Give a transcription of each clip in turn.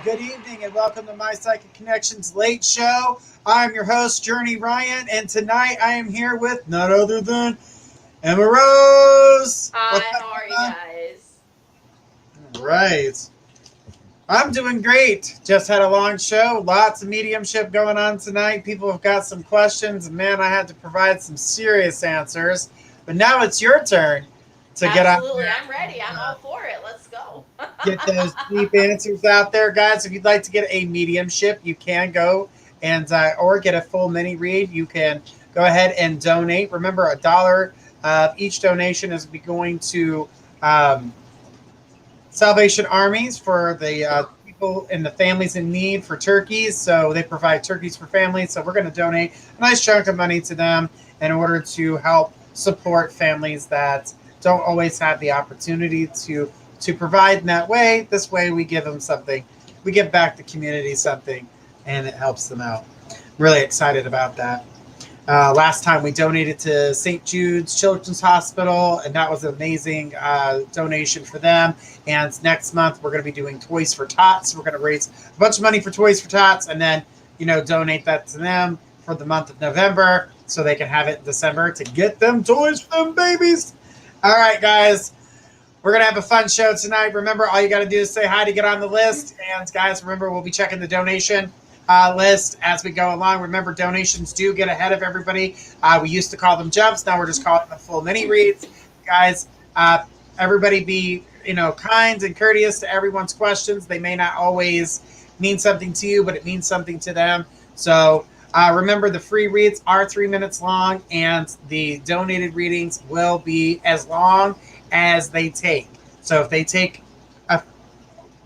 Good evening and welcome to my Psychic Connections Late Show. I'm your host, Journey Ryan, and tonight I am here with none other than Emma Rose. Hi, how are you guys? All right. I'm doing great. Just had a long show. Lots of mediumship going on tonight. People have got some questions, and man, I had to provide some serious answers. But now it's your turn to get out. Absolutely, I'm ready. I'm all for it. Let's go. Get those deep answers out there, guys. If you'd like to get a mediumship, you can go and or get a full mini read. You can go ahead and donate. Remember, $1 each donation is going to Salvation Armies for the people and the families in need for turkeys. So they provide turkeys for families. So we're going to donate a nice chunk of money to them in order to help support families that don't always have the opportunity to provide in that way. This way we give them something. We give back the community something, and it helps them out. Really excited about that. Last time we donated to St. Jude's Children's Hospital, and that was an amazing donation for them. And next month we're going to be doing Toys for Tots. We're going to raise a bunch of money for Toys for Tots, and then donate that to them for the month of November so they can have it in December to get them toys for them babies. All right, guys. We're going to have a fun show tonight. Remember, all you got to do is say hi to get on the list. And, guys, remember, we'll be checking the donation list as we go along. Remember, donations do get ahead of everybody. We used to call them jumps. Now we're just calling them full mini reads. Guys, everybody be, kind and courteous to everyone's questions. They may not always mean something to you, but it means something to them. So remember, the free reads are 3 minutes long, and the donated readings will be as long as they take. So if they take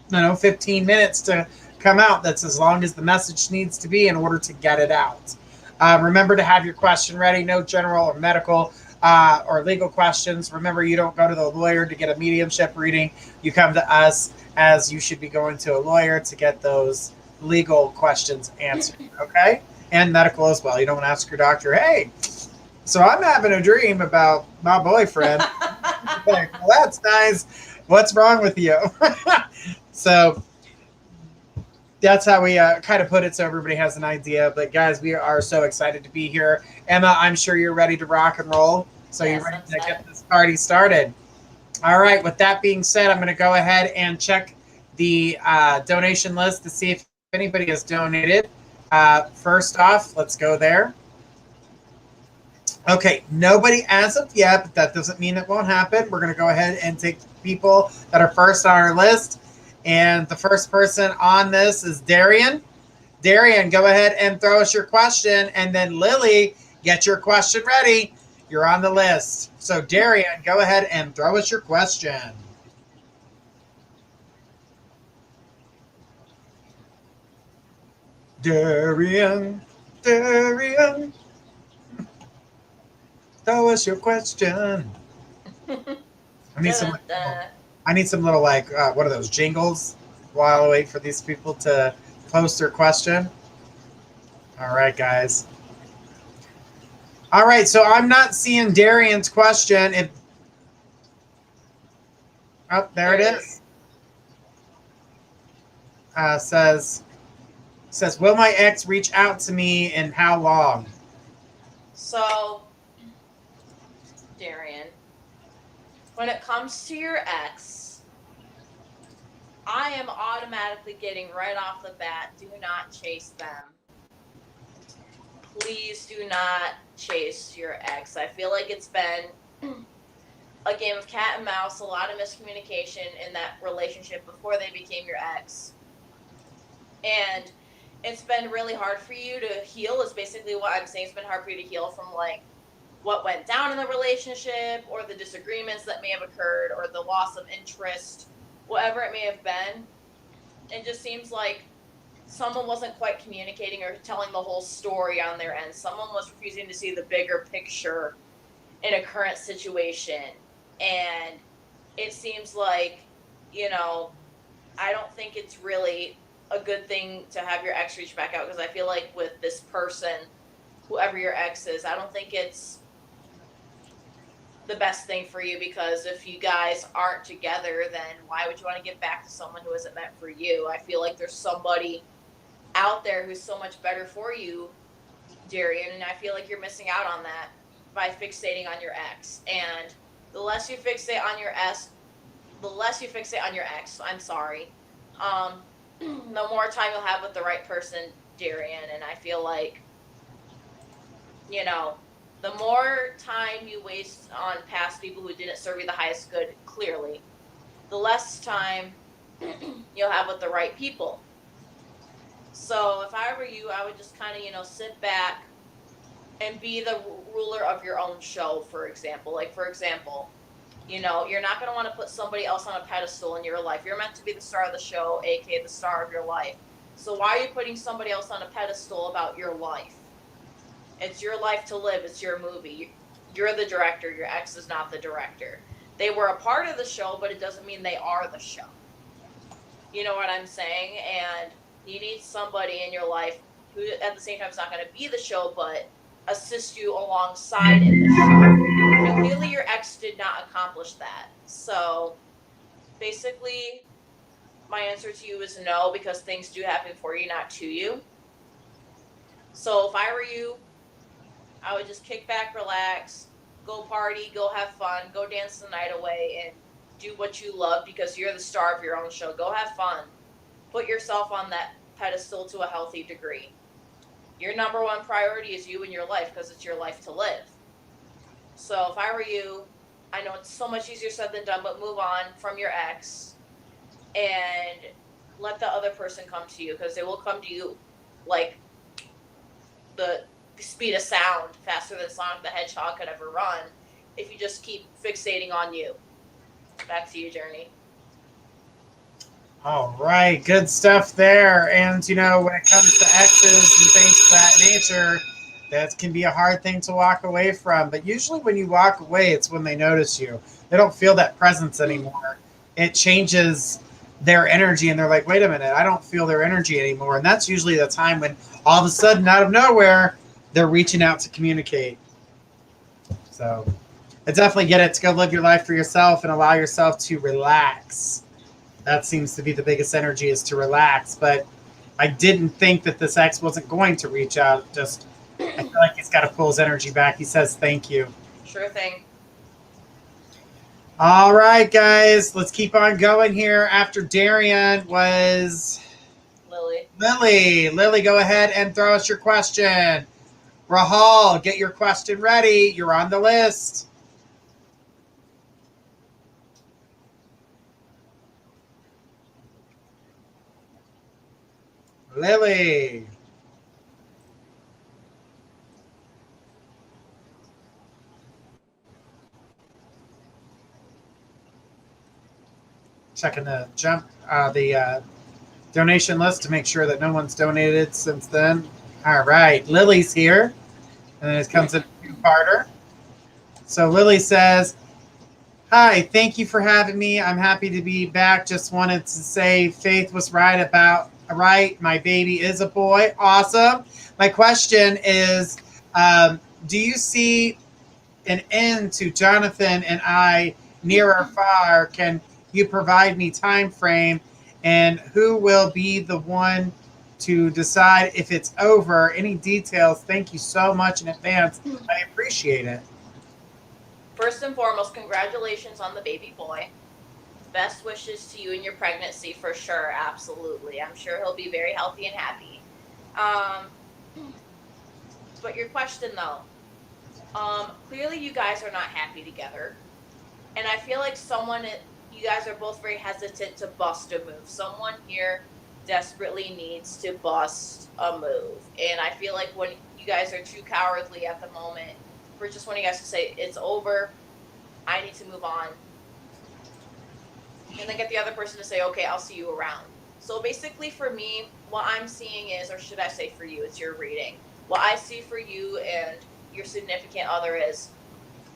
15 minutes to come out, that's as long as the message needs to be in order to get it out. Remember to have your question ready. No general or medical or legal questions. Remember, you don't go to the lawyer to get a mediumship reading. You come to us, as you should be going to a lawyer to get those legal questions answered. Okay? And medical as well. You don't want to ask your doctor, hey, so I'm having a dream about my boyfriend. Well, that's nice. What's wrong with you? So that's how we kind of put it so everybody has an idea. But, guys, we are so excited to be here. Emma, I'm sure you're ready to rock and roll. So yes, you're ready to get this party started. All right. With that being said, I'm going to go ahead and check the donation list to see if anybody has donated. First off, let's go there. Okay, nobody as of yet, but that doesn't mean it won't happen. We're going to go ahead and take people that are first on our list. And the first person on this is Darian. Darian, go ahead and throw us your question. And then Lily, get your question ready. You're on the list. So Darian, go ahead and throw us your question. Darian. Throw us your question. I need some little like what are those jingles while I wait for these people to post their question. All right, guys. All right, so I'm not seeing Darian's question. There it is. Says, will my ex reach out to me and how long? So, Darian, when it comes to your ex, I am automatically getting right off the bat, do not chase them. Please do not chase your ex. I feel like it's been a game of cat and mouse, a lot of miscommunication in that relationship before they became your ex. And it's been really hard for you to heal, is basically what I'm saying. It's been hard for you to heal from like what went down in the relationship, or the disagreements that may have occurred, or the loss of interest, whatever it may have been. It just seems like someone wasn't quite communicating or telling the whole story on their end. Someone was refusing to see the bigger picture in a current situation. And it seems like, you know, I don't think it's really a good thing to have your ex reach back out, because I feel like with this person, whoever your ex is, I don't think it's the best thing for you, because if you guys aren't together, then why would you want to get back to someone who isn't meant for you? I feel like there's somebody out there who's so much better for you, Darian, and I feel like you're missing out on that by fixating on your ex. And the less you fixate on your ex, I'm sorry, the more time you'll have with the right person, Darian. And I feel like, you know, the more time you waste on past people who didn't serve you the highest good, clearly, the less time you'll have with the right people. So if I were you, I would just kind of, you know, sit back and be the ruler of your own show, for example. Like, for example, you know, you're not going to want to put somebody else on a pedestal in your life. You're meant to be the star of the show, aka the star of your life. So why are you putting somebody else on a pedestal about your life? It's your life to live. It's your movie. You're the director. Your ex is not the director. They were a part of the show, but it doesn't mean they are the show. You know what I'm saying? And you need somebody in your life who at the same time is not going to be the show, but assist you alongside in the show. And clearly your ex did not accomplish that. So basically, my answer to you is no, because things do happen for you, not to you. So if I were you, I would just kick back, relax, go party, go have fun, go dance the night away, and do what you love, because you're the star of your own show. Go have fun. Put yourself on that pedestal to a healthy degree. Your number one priority is you and your life, because it's your life to live. So if I were you, I know it's so much easier said than done, but move on from your ex and let the other person come to you, because they will come to you like the speed of sound, faster than Sonic the Hedgehog could ever run, if you just keep fixating on you. Back to you, Journey. All right, good stuff there. And, you know, when it comes to exes and things of that nature, that can be a hard thing to walk away from. But usually when you walk away, it's when they notice you. They don't feel that presence anymore. It changes their energy, and they're like, wait a minute, I don't feel their energy anymore. And that's usually the time when all of a sudden, out of nowhere, they're reaching out to communicate. So I definitely get it. To go live your life for yourself and allow yourself to relax. That seems to be the biggest energy, is to relax. But I didn't think that this ex wasn't going to reach out. Just, I feel like he's got to pull his energy back. He says thank you. Sure thing. All right, guys, let's keep on going here. After Darian was Lily. Lily, go ahead and throw us your question. Rahul, get your question ready. You're on the list. Lily. Checking the donation list to make sure that no one's donated since then. All right, Lily's here, and then it comes in a two-parter. So Lily says, "Hi, thank you for having me. I'm happy to be back. Just wanted to say Faith was right. My baby is a boy. Awesome. My question is, do you see an end to Jonathan and I, near or far? Can you provide me time frame, and who will be the one to decide if it's over? Any details? Thank you so much in advance. I appreciate it." First and foremost, congratulations on the baby boy. Best wishes to you in your pregnancy, for sure. Absolutely. I'm sure he'll be very healthy and happy. But your question, though, Clearly you guys are not happy together. And I feel like you guys are both very hesitant to bust a move. Someone here desperately needs to bust a move. And I feel like when you guys are too cowardly at the moment, for just one of you guys to say, it's over, I need to move on. And then get the other person to say, okay, I'll see you around. So basically for me, what I'm seeing is, or should I say for you, it's your reading. What I see for you and your significant other is,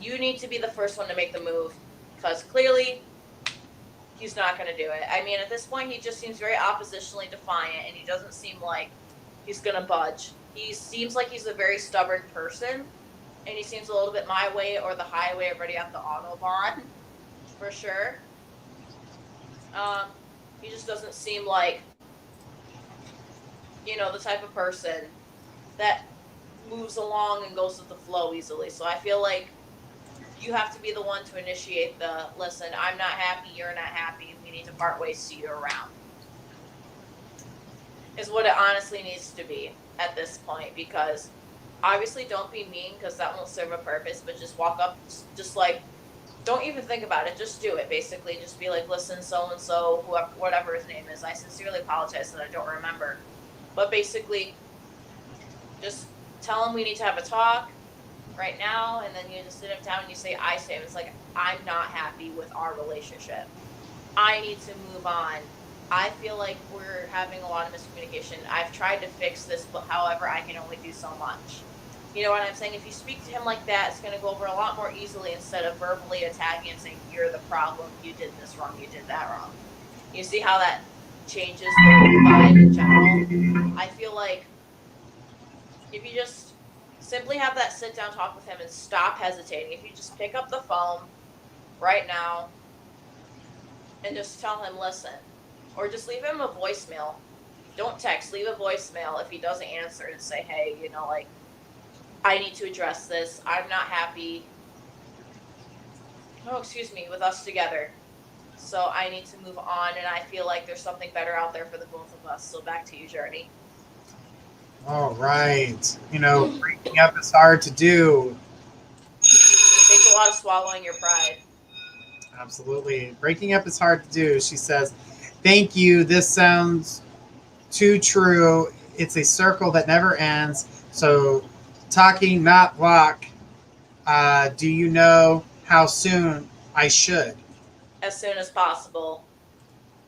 you need to be the first one to make the move, because clearly he's not going to do it. I mean, at this point, he just seems very oppositionally defiant, and he doesn't seem like he's going to budge. He seems like he's a very stubborn person, and he seems a little bit my way or the highway already at the Autobahn, for sure. He just doesn't seem like, the type of person that moves along and goes with the flow easily. So I feel like you have to be the one to initiate the, listen, I'm not happy, you're not happy, we need to part ways, see you around. Is what it honestly needs to be at this point, because obviously don't be mean, because that won't serve a purpose, but just walk up, just like, don't even think about it, just do it, basically. Just be like, listen, so-and-so, whatever his name is, I sincerely apologize that I don't remember. But basically, just tell him we need to have a talk right now, and then you just sit him down and you say, I say him. It's like, I'm not happy with our relationship. I need to move on. I feel like we're having a lot of miscommunication. I've tried to fix this, but however, I can only do so much. You know what I'm saying? If you speak to him like that, it's going to go over a lot more easily instead of verbally attacking and saying, you're the problem, you did this wrong, you did that wrong. You see how that changes the vibe in general? I feel like if you just simply have that sit down talk with him and stop hesitating, if you just pick up the phone right now and just tell him, listen, or just leave him a voicemail. Don't text, leave a voicemail if he doesn't answer, and say, hey, I need to address this. I'm not happy, with us together. So I need to move on, and I feel like there's something better out there for the both of us. So back to you, Journey. All right. Breaking up is hard to do. It takes a lot of swallowing your pride. Absolutely. Breaking up is hard to do. She says, thank you. This sounds too true. It's a circle that never ends. So talking, not block. Do you know how soon I should? As soon as possible.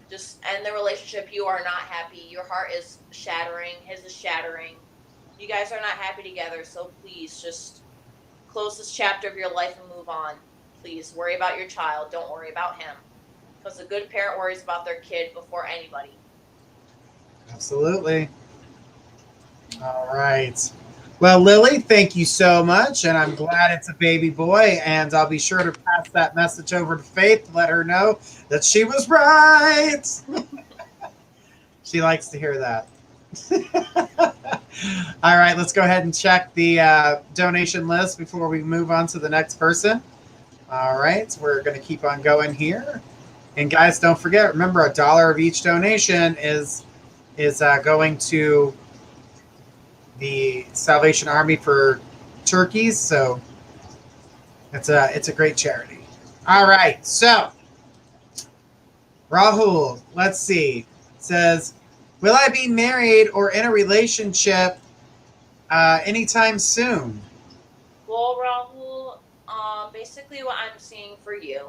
Just end the relationship. You are not happy. Your heart is shattering. His is shattering. You guys are not happy together. So please just close this chapter of your life and move on. Please worry about your child. Don't worry about him. Because a good parent worries about their kid before anybody. Absolutely. All right. Well, Lily, thank you so much. And I'm glad it's a baby boy. And I'll be sure to pass that message over to Faith to let her know that she was right. She likes to hear that. All right, let's go ahead and check the donation list before we move on to the next person. All right, we're going to keep on going here. And guys, don't forget, remember, $1 of each donation is going to the Salvation Army for turkeys. So it's a great charity. All right, so Rahul, let's see, says, will I be married or in a relationship anytime soon? Well, Rahul, basically what I'm seeing for you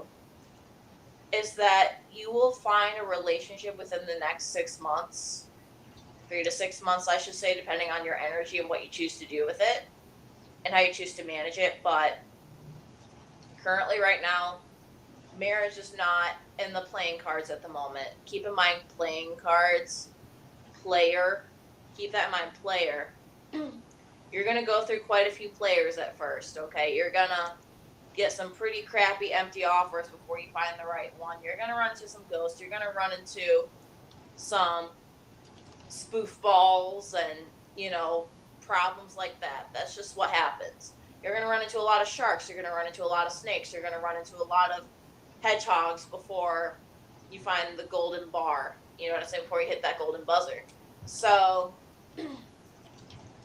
is that you will find a relationship within the next 6 months. 3 to 6 months, I should say, depending on your energy and what you choose to do with it and how you choose to manage it. But currently, right now, marriage is not in the playing cards at the moment. Keep in mind, playing cards, player, keep that in mind, player. You're going to go through quite a few players at first, okay? You're going to get some pretty crappy empty offers before you find the right one. You're going to run into some ghosts. You're going to run into some spoof balls and, problems like that. That's just what happens. You're going to run into a lot of sharks. You're going to run into a lot of snakes. You're going to run into a lot of hedgehogs before you find the golden bar. You know what I'm saying? Before you hit that golden buzzer. So,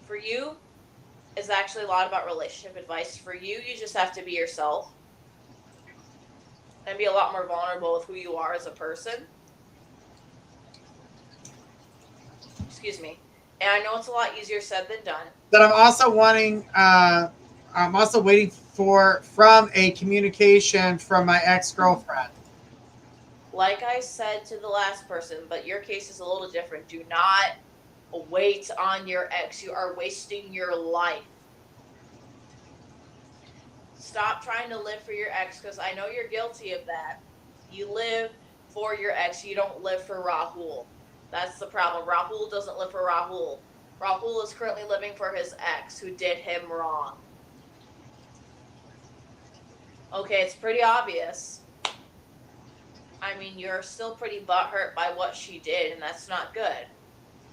for you, is actually a lot about relationship advice. For you, you just have to be yourself and be a lot more vulnerable with who you are as a person. Excuse me. And I know it's a lot easier said than done. That I'm also I'm also waiting from a communication from my ex-girlfriend. Like I said to the last person, but your case is a little different. Do not wait on your ex. You are wasting your life. Stop trying to live for your ex, because I know you're guilty of that. You live for your ex. You don't live for Rahul. That's the problem. Rahul doesn't live for Rahul. Rahul is currently living for his ex who did him wrong. Okay, it's pretty obvious. I mean, you're still pretty butthurt by what she did, and that's not good.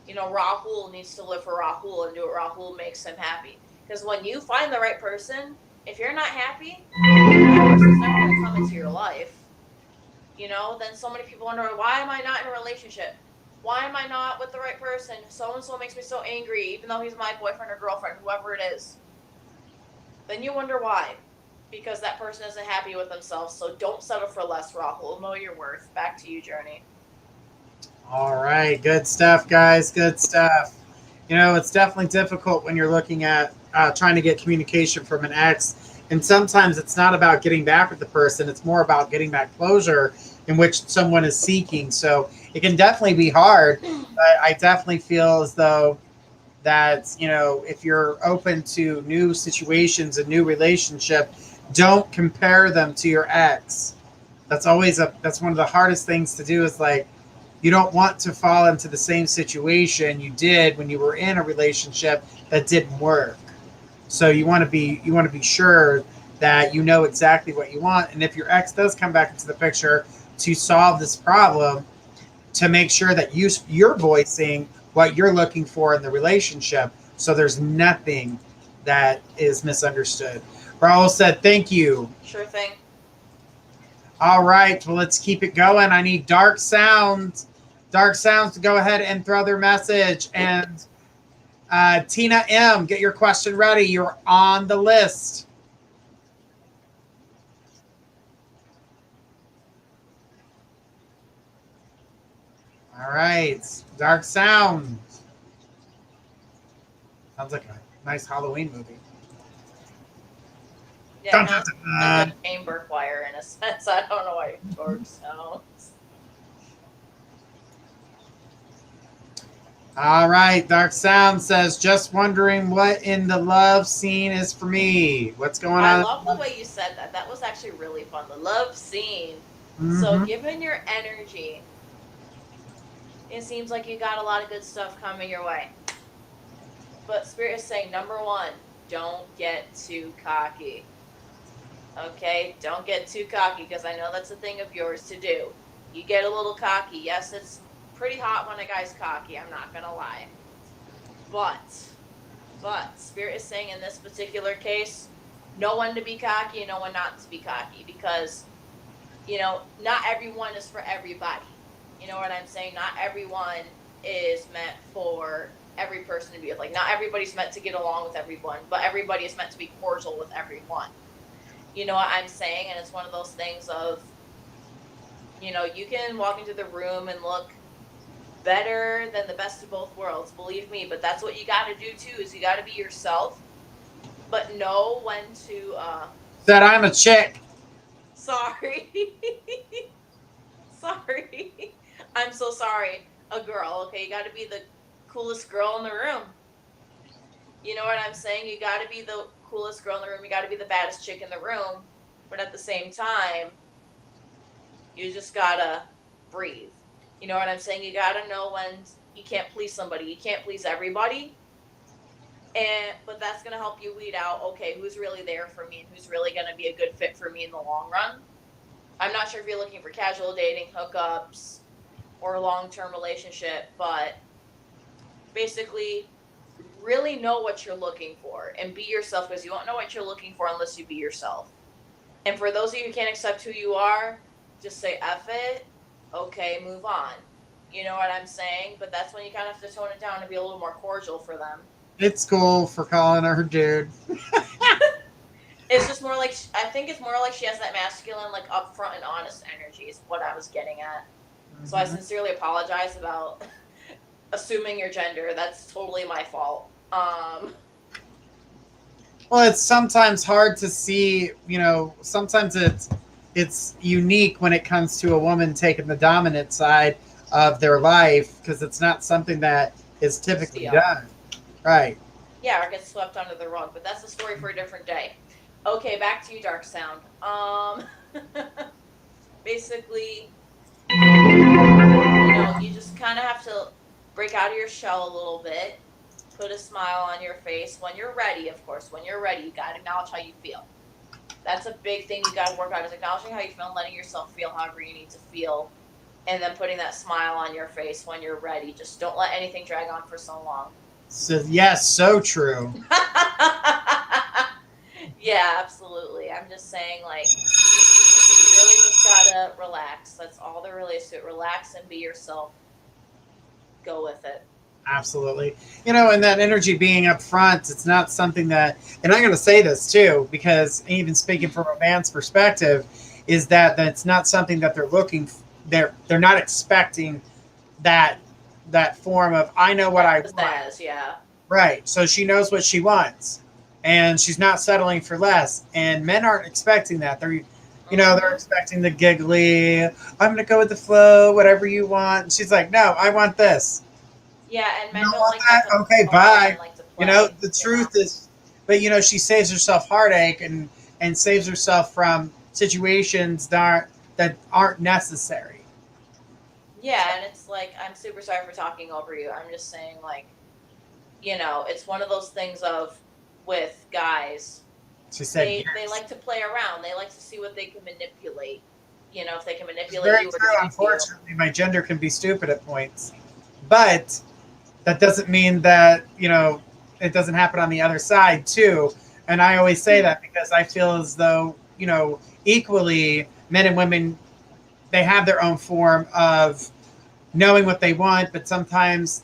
You know, Rahul needs to live for Rahul and do what Rahul makes him happy. Because when you find the right person, if you're not happy, that person's never going to come into your life. You know, then so many people wonder, why am I not in a relationship? Why am I not with the right person? So-and-so makes me so angry, even though he's my boyfriend or girlfriend, whoever it is. Then you wonder why. Because that person isn't happy with themselves. So don't settle for less, Rahul. Know your worth. Back to you, Journey. All right, good stuff, guys. Good stuff. You know, it's definitely difficult when you're looking at trying to get communication from an ex. And sometimes it's not about getting back with the person. It's more about getting back closure in which someone is seeking. So it can definitely be hard. But I definitely feel as though that, you know, if you're open to new situations, a new relationship, don't compare them to your ex. That's one of the hardest things to do, is like, you don't want to fall into the same situation you did when you were in a relationship that didn't work. So you want to be sure that you know exactly what you want. And if your ex does come back into the picture to solve this problem, to make sure that you're voicing what you're looking for in the relationship, so there's nothing that is misunderstood. Raul said, thank you. Sure thing. All right, well, let's keep it going. I need Dark Sounds to go ahead and throw their message. And Tina M., get your question ready. You're on the list. All right, Dark Sound. Sounds like a nice Halloween movie. Yeah, it has like a chamber choir in a sense. I don't know why Dark Sounds. All right, Dark Sound says, just wondering what in the love scene is for me. What's going on? I love the way you said that. That was actually really fun. The love scene. Mm-hmm. So given your energy, it seems like you got a lot of good stuff coming your way. But Spirit is saying, number one, don't get too cocky. Okay? Don't get too cocky, because I know that's a thing of yours to do. You get a little cocky. Yes, it's pretty hot when a guy's cocky, I'm not gonna lie. But Spirit is saying in this particular case, know when to be cocky and know when not to be cocky, because, you know, not everyone is for everybody. You know what I'm saying? Not everyone is meant for every person to be with. Like, not everybody's meant to get along with everyone, but everybody is meant to be cordial with everyone. You know what I'm saying? And it's one of those things of, you know, you can walk into the room and look better than the best of both worlds, believe me, but that's what you got to do too, is you got to be yourself, but know when to that I'm a chick. Sorry. I'm so sorry. A girl, okay? You got to be the coolest girl in the room. You know what I'm saying? You got to be the coolest girl in the room. You got to be the baddest chick in the room, but at the same time, you just got to breathe. You know what I'm saying? You got to know when you can't please somebody. You can't please everybody. But that's going to help you weed out, okay, who's really there for me and who's really going to be a good fit for me in the long run. I'm not sure if you're looking for casual dating, hookups, or a long-term relationship, but basically really know what you're looking for and be yourself, because you won't know what you're looking for unless you be yourself. And for those of you who can't accept who you are, just say F it. Okay, move on. You know what I'm saying? But that's when you kind of have to tone it down and be a little more cordial for them. It's cool for calling her dude. It's just more like, I think it's more like she has that masculine, like upfront and honest energy is what I was getting at. So I Mhm. sincerely apologize about assuming your gender. That's totally my fault. Well, it's sometimes hard to see, sometimes it's unique when it comes to a woman taking the dominant side of their life because it's not something that is You typically see all. done. Right. Yeah, or gets swept under the rug, but that's a story for a different day. Okay, back to you, Dark Sound. Basically, you just kind of have to break out of your shell a little bit, put a smile on your face when you're ready, of course. When you're ready, you got to acknowledge how you feel. That's a big thing you got to work on is acknowledging how you feel and letting yourself feel however you need to feel. And then putting that smile on your face when you're ready. Just don't let anything drag on for so long. So yes, so true. Yeah, absolutely. I'm just saying, like, you really just gotta relax. That's all there really is to it. Relax and be yourself. Go with it. Absolutely. And that energy being up front, it's not something that, and I'm going to say this too, because even speaking from a man's perspective, is that that's not something that they're they're not expecting that form of I know what I want. Pizzazz, yeah. Right. So she knows what she wants and she's not settling for less. And men aren't expecting that. They're Mm-hmm. expecting the giggly, I'm going to go with the flow, whatever you want. And she's like, no, I want this. Yeah, and You men don't don't want like that. that? Okay, A lot of men bye. like to play, The truth is, but she saves herself heartache and saves herself from situations that aren't necessary. So Yeah, and it's like, I'm super sorry for talking over you. I'm just saying, like, it's one of those things of, with guys, she said they yes. like to play around. They like to see what they can manipulate. If they can It's manipulate very you or true. trick you. Unfortunately, my gender can be stupid at points, but that doesn't mean that it doesn't happen on the other side too. And I always say that because I feel as though equally men and women, they have their own form of knowing what they want, but sometimes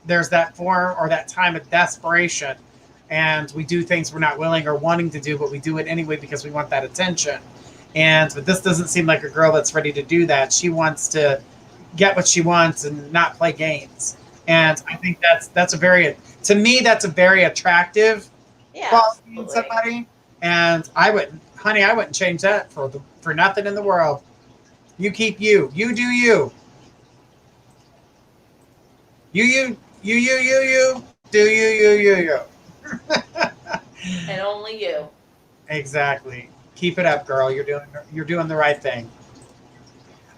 there's that form or that time of desperation. And we do things we're not willing or wanting to do, but we do it anyway because we want that attention. But this doesn't seem like a girl that's ready to do that. She wants to get what she wants and not play games. And I Mm-hmm. think that's a very, to me, that's a very attractive Yeah, quality in absolutely. somebody. And honey, I wouldn't change that for nothing in the world. You keep you do you, do you. And only you. Exactly. Keep it up, girl. You're doing the right thing.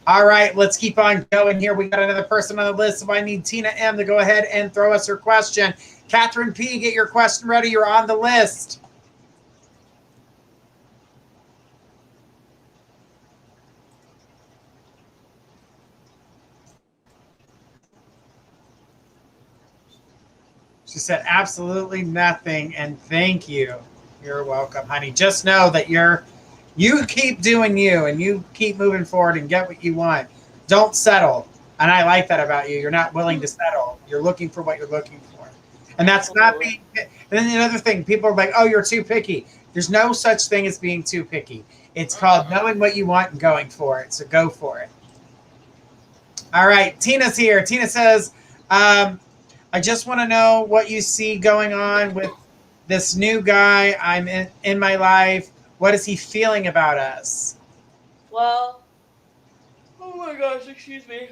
All right, let's keep on going here. We got another person on the list, so I need Tina M to go ahead and throw us her question. Catherine P, get your question ready. You're on the list. She said absolutely nothing, and thank you. You're welcome, honey. Just know that you keep doing you, and you keep moving forward and get what you want. Don't settle. And I like that about you. You're not willing to settle. You're looking for what you're looking for. And that's not Absolutely. being. And then the other thing, people are like, "Oh, you're too picky." There's no such thing as being too picky. It's called Mm-mm. knowing what you want and going for it. So go for it. All right, Tina's here. Tina says, I just want to know what you see going on with this new guy I'm in my life. What is he feeling about us? Well, oh my gosh, excuse me.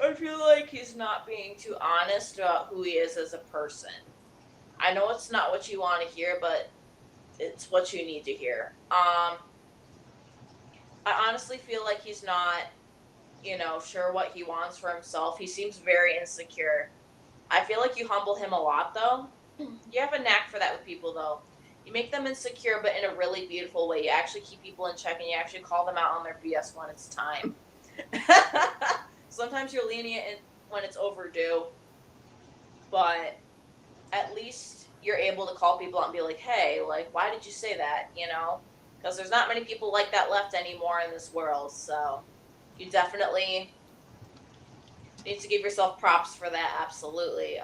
I feel like he's not being too honest about who he is as a person. I know it's not what you want to hear, but it's what you need to hear. I honestly feel like he's not, sure what he wants for himself. He seems very insecure. I feel like you humble him a lot, though. You have a knack for that with people, though. You make them insecure, but in a really beautiful way. You actually keep people in check and you actually call them out on their BS when it's time. Sometimes you're lenient when it's overdue, but at least you're able to call people out and be like, hey, like, why did you say that? Because there's not many people like that left anymore in this world. So you definitely You need to give yourself props for that, absolutely.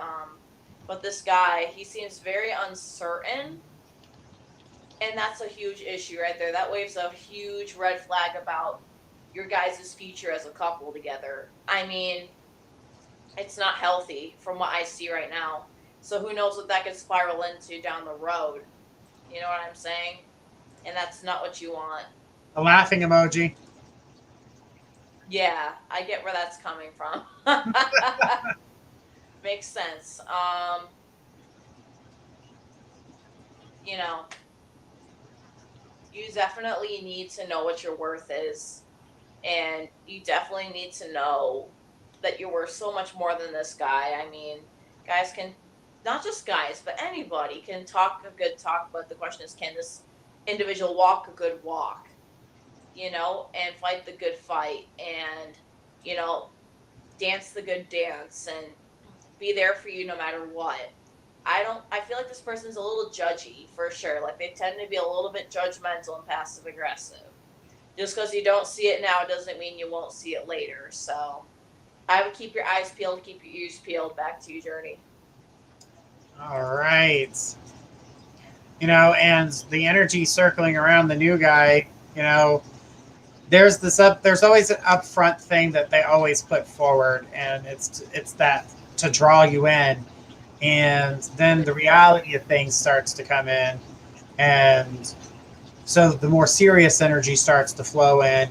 But this guy, he seems very uncertain, and that's a huge issue right there. That waves a huge red flag about your guys' future as a couple together. I mean, it's not healthy from what I see right now. So who knows what that could spiral into down the road. You know what I'm saying? And that's not what you want. A laughing emoji. Yeah, I get where that's coming from. Makes sense. You know, you definitely need to know what your worth is. And you definitely need to know that you're worth so much more than this guy. I mean, guys can, not just guys, but anybody can talk a good talk, but the question is, can this individual walk a good walk? You know, and fight the good fight, and, you know, dance the good dance, and be there for you no matter what. I feel like this person's a little judgy for sure. Like, they tend to be a little bit judgmental and passive aggressive. Just because you don't see it now doesn't mean you won't see it later. So I would keep your eyes peeled, keep your ears peeled. Back to you, Journey. All right. You know, and the energy circling around the new guy, you know, there's always an upfront thing that they always put forward, and it's that to draw you in. And then the reality of things starts to come in, and so the more serious energy starts to flow in,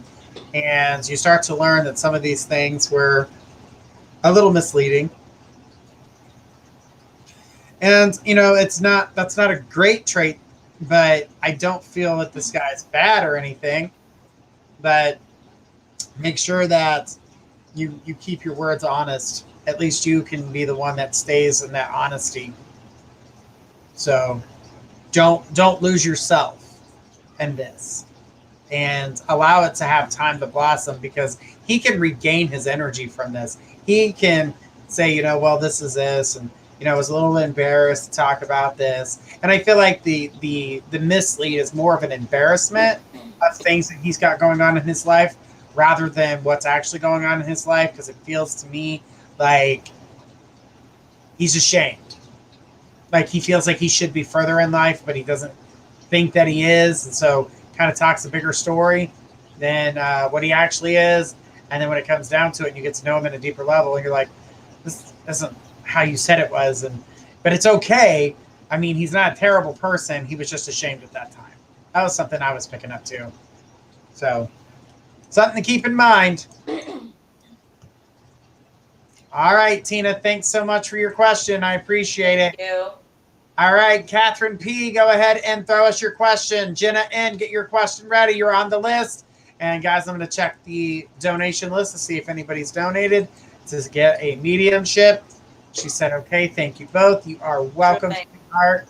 and you start to learn that some of these things were a little misleading. And you know, that's not a great trait, but I don't feel that this guy's bad or anything. But make sure that you keep your words honest. At least you can be the one that stays in that honesty. So don't lose yourself in this, and allow it to have time to blossom, because he can regain his energy from this. He can say, you know, well, this is this, and you know, I was a little embarrassed to talk about this. And I feel like the mislead is more of an embarrassment of things that he's got going on in his life rather than what's actually going on in his life, because it feels to me like he's ashamed. Like he feels like he should be further in life, but he doesn't think that he is. And so kind of talks a bigger story than what he actually is. And then when it comes down to it, and you get to know him at a deeper level, and you're like, this isn't how you said it was. But it's okay. I mean, he's not a terrible person. He was just ashamed at that time. That was something I was picking up too. So something to keep in mind. All right, Tina, thanks so much for your question. I appreciate it. Thank you. All right, Catherine P., go ahead and throw us your question. Jenna N., get your question ready. You're on the list. And guys, I'm going to check the donation list to see if anybody's donated to get a mediumship. She said, okay, thank you both. You are welcome, sweetheart.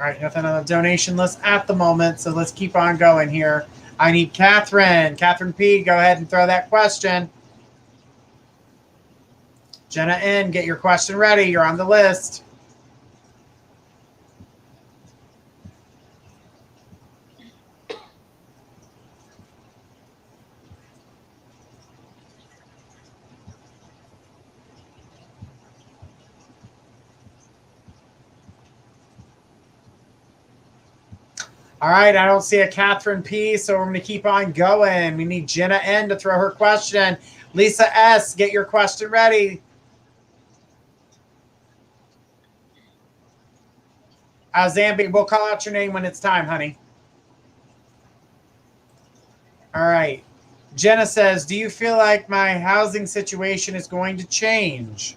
All right, nothing on the donation list at the moment, so let's keep on going here. I need Catherine. Catherine P., go ahead and throw that question. Jenna N., get your question ready. You're on the list. All right, I don't see a Catherine P., so we're going to keep on going. We need Jenna N. to throw her question. Lisa S., get your question ready. Zambi, we'll call out your name when it's time, honey. All right. Jenna says, do you feel like my housing situation is going to change?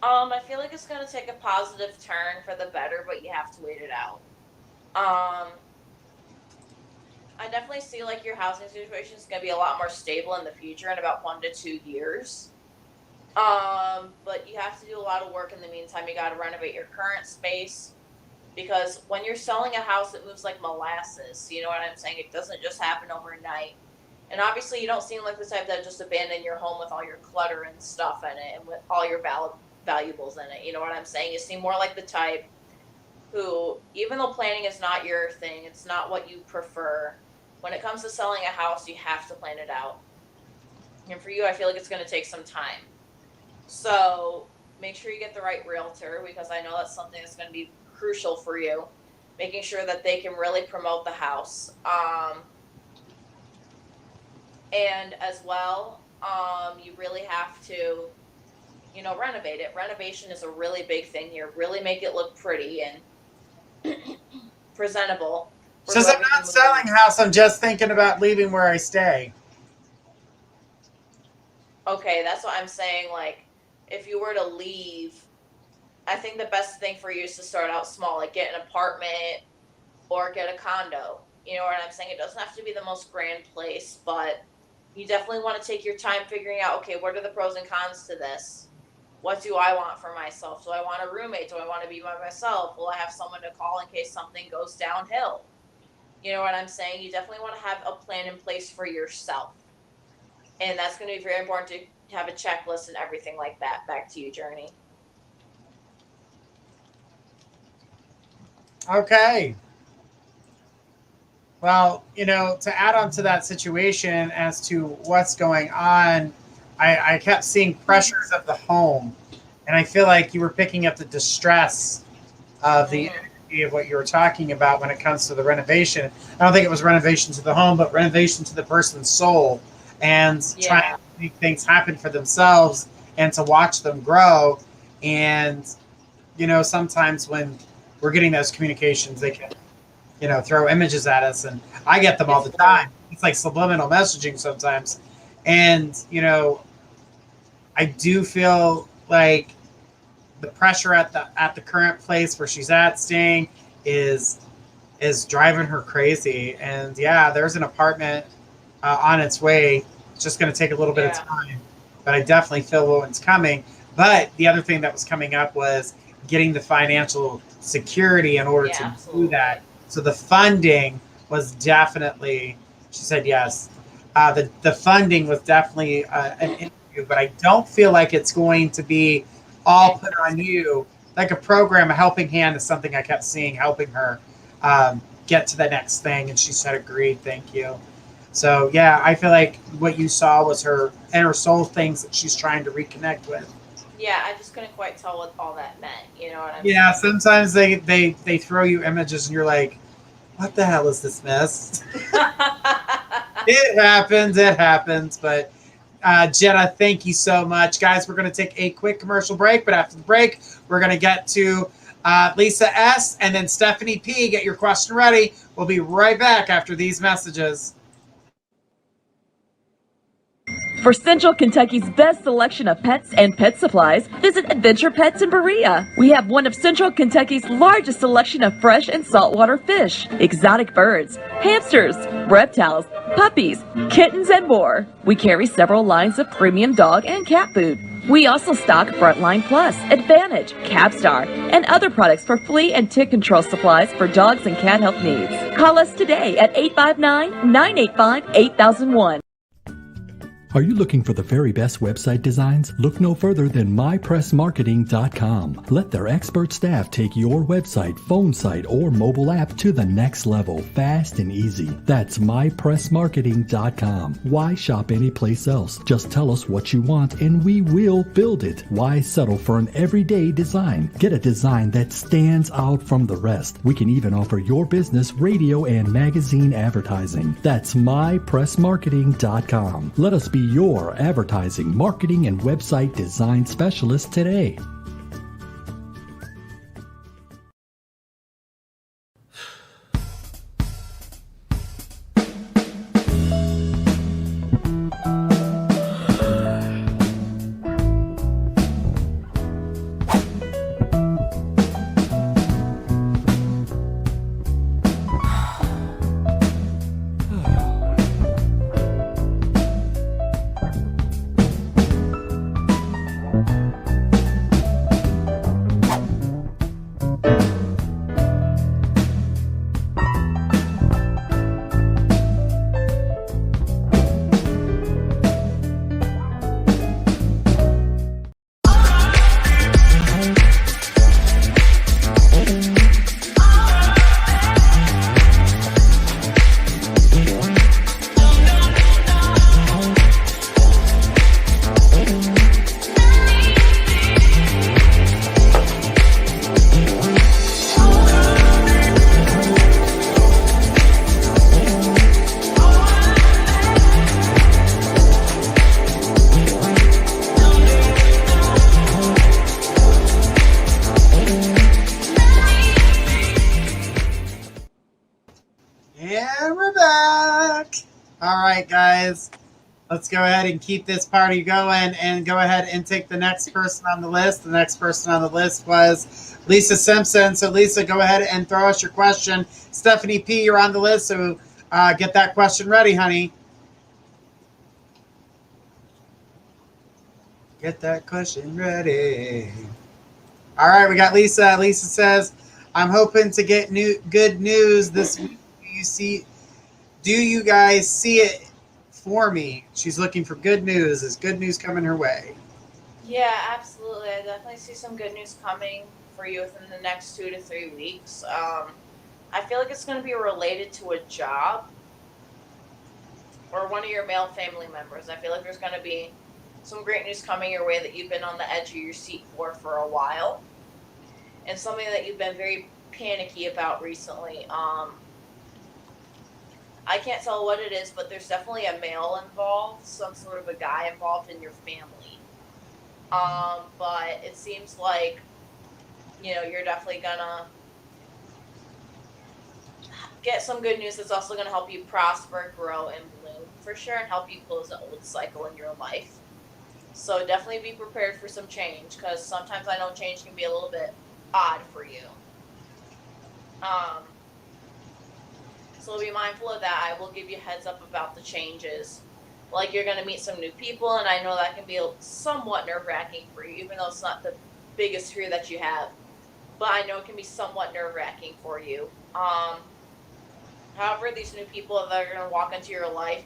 I feel like it's going to take a positive turn for the better, but you have to wait it out. I definitely see like your housing situation is going to be a lot more stable in the future in about 1 to 2 years. But you have to do a lot of work in the meantime. You got to renovate your current space, because when you're selling a house, it moves like molasses. You know what I'm saying? It doesn't just happen overnight. And obviously, you don't seem like the type that just abandon your home with all your clutter and stuff in it and with all your valuables in it. You know what I'm saying? You seem more like the type who, even though planning is not your thing, it's not what you prefer, when it comes to selling a house, you have to plan it out. And for you, I feel like it's going to take some time. So make sure you get the right realtor, because I know that's something that's going to be crucial for you. Making sure that they can really promote the house. And as well, you really have to, renovate it. Renovation is a really big thing here. Really make it look pretty and presentable. Since I'm not selling a house, I'm just thinking about leaving where I stay. Okay, that's what I'm saying. Like, if you were to leave, I think the best thing for you is to start out small, like get an apartment or get a condo. You know what I'm saying? It doesn't have to be the most grand place, but you definitely want to take your time figuring out, okay, what are the pros and cons to this? What do I want for myself? Do I want a roommate? Do I want to be by myself? Will I have someone to call in case something goes downhill? You know what I'm saying? You definitely want to have a plan in place for yourself. And that's going to be very important to have a checklist and everything like that. Back to you, Journey. Okay. Well, to add on to that situation as to what's going on, I kept seeing pressures of the home. And I feel like you were picking up the distress of the energy of what you were talking about when it comes to the renovation. I don't think it was renovation to the home, but renovation to the person's soul. And trying to make things happen for themselves and to watch them grow. And, sometimes when we're getting those communications, they can, throw images at us. And I get them all the time. It's like subliminal messaging sometimes. And, I do feel like the pressure at the current place where she's at staying is driving her crazy. And there's an apartment on its way. It's just going to take a little bit of time, but I definitely feel one's coming. But the other thing that was coming up was getting the financial security in order to do that. So the funding was definitely, she said yes. The funding was definitely an interview, but I don't feel like it's going to be all put on you. Like a program, a helping hand is something I kept seeing, helping her get to the next thing. And she said, agreed, thank you. So, I feel like what you saw was her inner soul things that she's trying to reconnect with. Yeah, I just couldn't quite tell what all that meant. You know what I'm saying? Sometimes they throw you images and you're like, what the hell is this mess? It happens. But Jenna, thank you so much. Guys, we're going to take a quick commercial break. But after the break, we're going to get to Lisa S. and then Stephanie P. Get your question ready. We'll be right back after these messages. For Central Kentucky's best selection of pets and pet supplies, visit Adventure Pets in Berea. We have one of Central Kentucky's largest selection of fresh and saltwater fish, exotic birds, hamsters, reptiles, puppies, kittens, and more. We carry several lines of premium dog and cat food. We also stock Frontline Plus, Advantage, Capstar, and other products for flea and tick control supplies for dogs and cat health needs. Call us today at 859-985-8001. Are you looking for the very best website designs? Look no further than mypressmarketing.com. Let their expert staff take your website, phone site, or mobile app to the next level, fast and easy. That's mypressmarketing.com. Why shop anyplace else? Just tell us what you want and we will build it. Why settle for an everyday design? Get a design that stands out from the rest. We can even offer your business radio and magazine advertising. That's mypressmarketing.com. Let us be your advertising, marketing, and website design specialist today. All right, guys. Let's go ahead and keep this party going and go ahead and take the next person on the list. The next person on the list was Lisa Simpson. So, Lisa, go ahead and throw us your question. Stephanie P., you're on the list, so get that question ready, honey. Get that question ready. All right, we got Lisa. Lisa says, I'm hoping to get good news this week. Do you guys see it for me? She's looking for good news. Is good news coming her way? Yeah, absolutely. I definitely see some good news coming for you within the next 2 to 3 weeks. I feel like it's going to be related to a job or one of your male family members. I feel like there's going to be some great news coming your way that you've been on the edge of your seat for a while, and something that you've been very panicky about recently. I can't tell what it is, but there's definitely a male involved, some sort of a guy involved in your family. But it seems like, you're definitely gonna get some good news that's also gonna help you prosper, grow, and bloom for sure, and help you close the old cycle in your life. So definitely be prepared for some change, because sometimes I know change can be a little bit odd for you. So be mindful of that. I will give you a heads up about the changes. Like, you're going to meet some new people, and I know that can be somewhat nerve-wracking for you, even though it's not the biggest fear that you have. But I know it can be somewhat nerve-wracking for you. However, these new people that are going to walk into your life,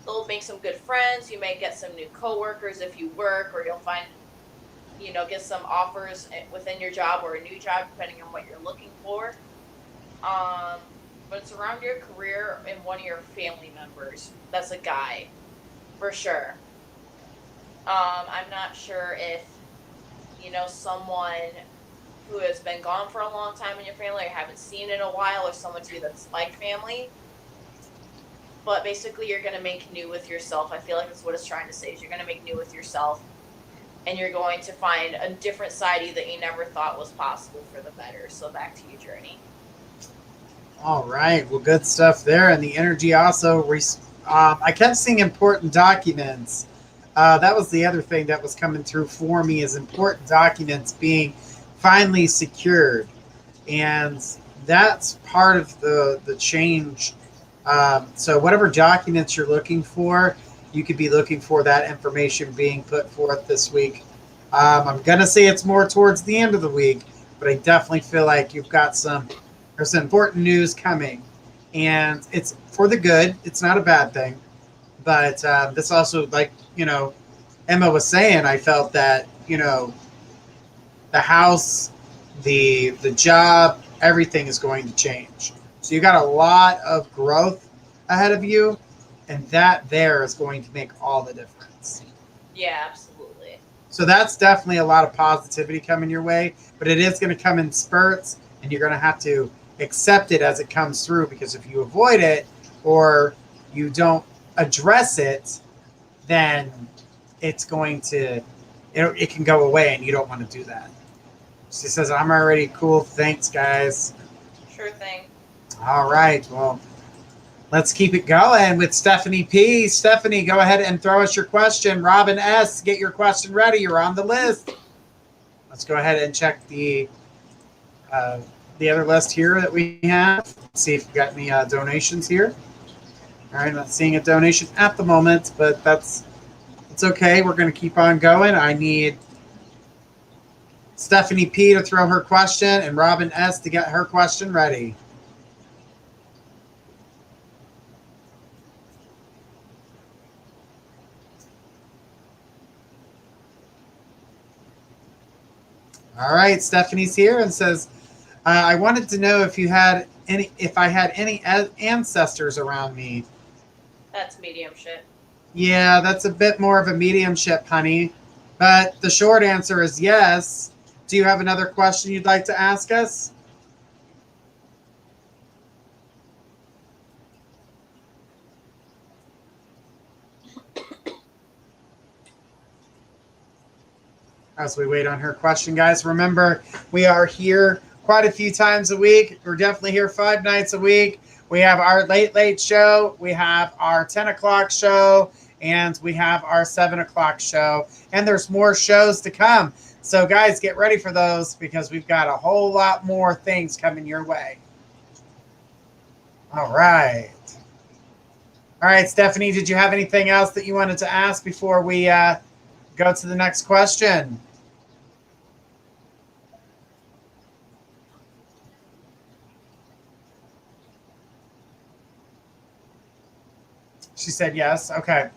they'll make some good friends. You may get some new coworkers if you work, or you'll find, get some offers within your job or a new job, depending on what you're looking for. But it's around your career and one of your family members. That's a guy, for sure. I'm not sure if, someone who has been gone for a long time in your family, or haven't seen in a while, or someone to you that's like family. But basically, you're going to make new with yourself. I feel like that's what it's trying to say, is you're going to make new with yourself. And you're going to find a different side of you that you never thought was possible for the better. So back to you, Journey. All right. Well, good stuff there. And the energy also, I kept seeing important documents. That was the other thing that was coming through for me, is important documents being finally secured. And that's part of the change. So whatever documents you're looking for, you could be looking for that information being put forth this week. I'm going to say it's more towards the end of the week, but I definitely feel like there's some important news coming, and it's for the good. It's not a bad thing, but this also, like, Emma was saying, I felt that, the house, the job, everything is going to change. So you got a lot of growth ahead of you, and that there is going to make all the difference. Yeah, absolutely. So that's definitely a lot of positivity coming your way, but it is going to come in spurts, and you're going to have to accept it as it comes through, because if you avoid it or you don't address it, then it's going to, it can go away, and you don't want to do that. She says, I'm already cool. Thanks, guys. Sure thing. All right. Well, let's keep it going with Stephanie P. Stephanie, go ahead and throw us your question. Robin S., get your question ready. You're on the list. Let's go ahead and check the other list here that we have. Let's see if we got any donations here. All right, not seeing a donation at the moment, but it's okay. We're going to keep on going. I need Stephanie P. to throw her question and Robin S. to get her question ready. All right, Stephanie's here and says, I wanted to know if I had any ancestors around me. That's mediumship. Yeah, that's a bit more of a mediumship, honey. But the short answer is yes. Do you have another question you'd like to ask us? As we wait on her question, guys, remember, we are here quite a few times a week. We're definitely here 5 nights a week. We have our late show. We have our 10 o'clock show. And we have our 7 o'clock show. And there's more shows to come. So, guys, get ready for those because we've got a whole lot more things coming your way. All right. All right, Stephanie, did you have anything else that you wanted to ask before we go to the next question? She said yes. Okay.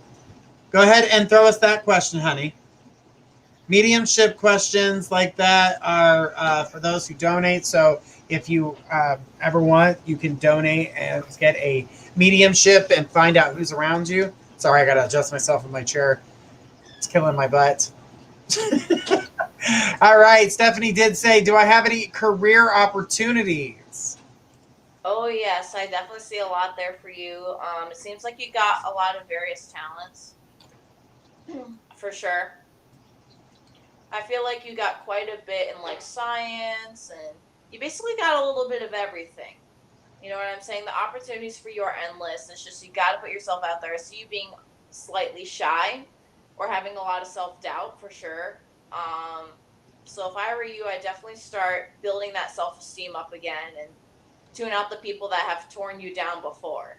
Go ahead and throw us that question, honey. Mediumship questions like that are for those who donate. So if you ever want, you can donate and get a mediumship and find out who's around you. Sorry, I got to adjust myself in my chair. It's killing my butt. All right. Stephanie did say, do I have any career opportunities? Oh, yes. I definitely see a lot there for you. It seems like you got a lot of various talents. For sure. I feel like you got quite a bit in like science, and you basically got a little bit of everything. You know what I'm saying? The opportunities for you are endless. It's just you got to put yourself out there. I see you being slightly shy or having a lot of self-doubt for sure. So if I were you, I'd definitely start building that self-esteem up again and tune out the people that have torn you down before.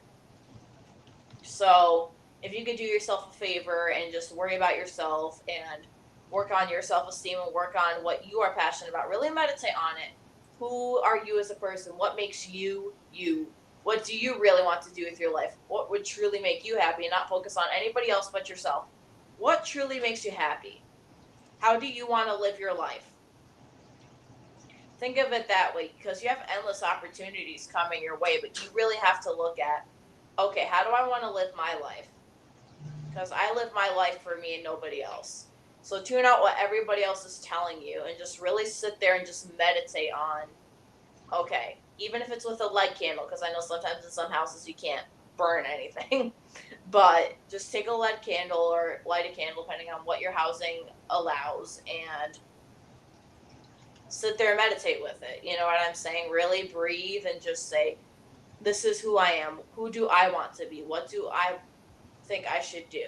So if you could do yourself a favor and just worry about yourself and work on your self-esteem and work on what you are passionate about, really meditate on it. Who are you as a person? What makes you you? What do you really want to do with your life? What would truly make you happy and not focus on anybody else but yourself? What truly makes you happy? How do you want to live your life? Think of it that way, because you have endless opportunities coming your way, but you really have to look at, okay, how do I want to live my life? Because I live my life for me and nobody else. So tune out what everybody else is telling you and just really sit there and just meditate on, okay, even if it's with a lead candle, because I know sometimes in some houses you can't burn anything, but just take a lead candle or light a candle depending on what your housing allows and sit there and meditate with it. You know what I'm saying? Really breathe and just say, this is who I am. Who do I want to be? What do I think I should do?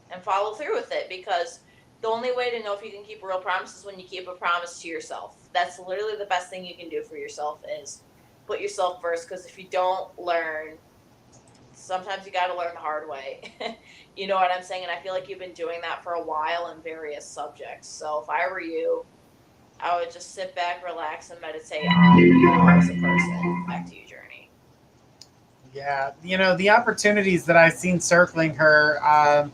And follow through with it, because the only way to know if you can keep a real promise is when you keep a promise to yourself. That's literally the best thing you can do for yourself, is put yourself first, because if you don't learn, sometimes you got to learn the hard way. You know what I'm saying? And I feel like you've been doing that for a while in various subjects. So if I were you, I would just sit back, relax, and meditate on you as a person. Back to you, Journey. Yeah, you know, the opportunities that I've seen circling her,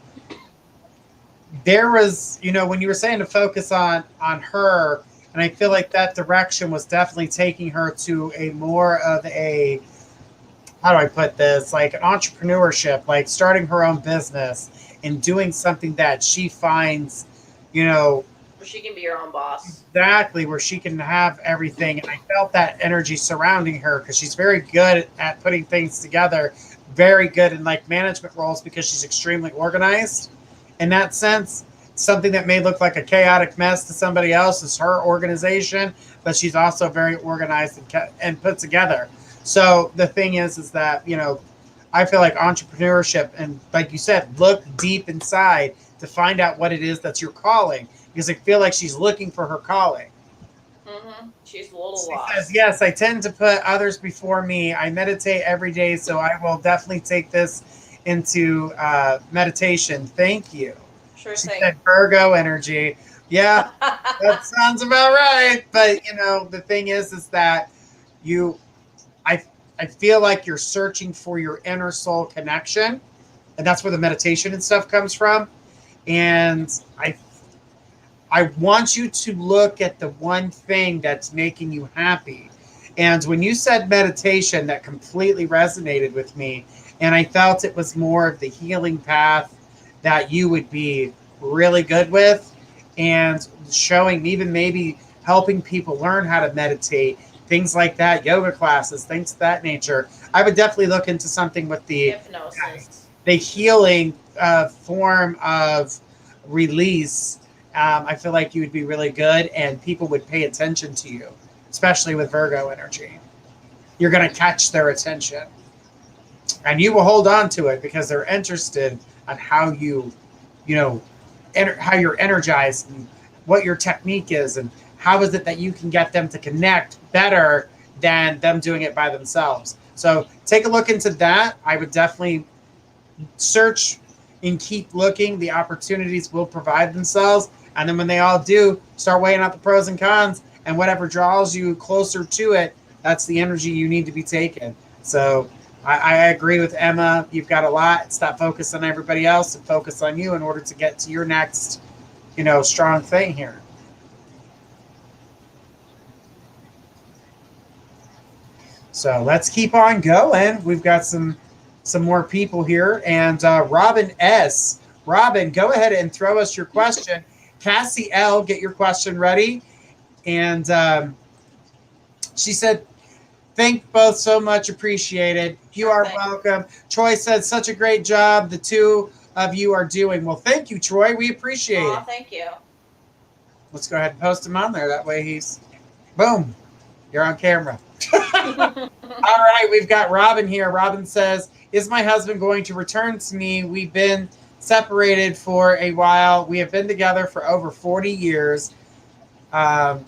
there was, you know, when you were saying to focus on her, and I feel like that direction was definitely taking her to a more of a, how do I put this, like an entrepreneurship, like starting her own business and doing something that she finds, you know, Where she can be her own boss. exactly, where she can have everything. And I felt that energy surrounding her, because she's very good at putting things together, very good in like management roles, because she's extremely organized. In that sense, something that may look like a chaotic mess to somebody else is her organization, but she's also very organized and put together. So the thing is that, you know, I feel like entrepreneurship, and like you said, look deep inside to find out what it is that's your calling, because I feel like she's looking for her calling. Mm-hmm. She's a little She lost. says, yes, I tend to put others before me. I meditate every day, so I will definitely take this into meditation. Thank you. Sure She thing. said Virgo energy. Yeah, that sounds about right. But, you know, the thing is that I feel like you're searching for your inner soul connection, and that's where the meditation and stuff comes from. And I want you to look at the one thing that's making you happy. And when you said meditation, that completely resonated with me. And I felt it was more of the healing path that you would be really good with, and showing, even maybe helping people learn how to meditate, things like that, yoga classes, things of that nature. I would definitely look into something with the healing form of release. I feel like you would be really good, and people would pay attention to you, especially with Virgo energy. You're going to catch their attention. and you will hold on to it because they're interested on how how you're energized and what your technique is and how is it that you can get them to connect better than them doing it by themselves. So take a look into that. I would definitely search and keep looking. The opportunities will provide themselves. And then when they all do, start weighing out the pros and cons, and whatever draws you closer to it, that's the energy you need to be taking. So I agree with Emma. You've got a lot. Stop focusing on everybody else and focus on you in order to get to your next, strong thing here. So let's keep on going. We've got some more people here. And Robin S. Robin, go ahead and throw us your question. Cassie L., get your question ready. And she said, thank both so much. Appreciated. You are welcome. Troy said, such a great job the two of you are doing. Well, thank you, Troy. We appreciate it. Thank you. Let's go ahead and post him on there. That way he's, boom, you're on camera. All right, we've got Robin here. Robin says, is my husband going to return to me? We've been separated for a while. We have been together for over 40 years. Yeah,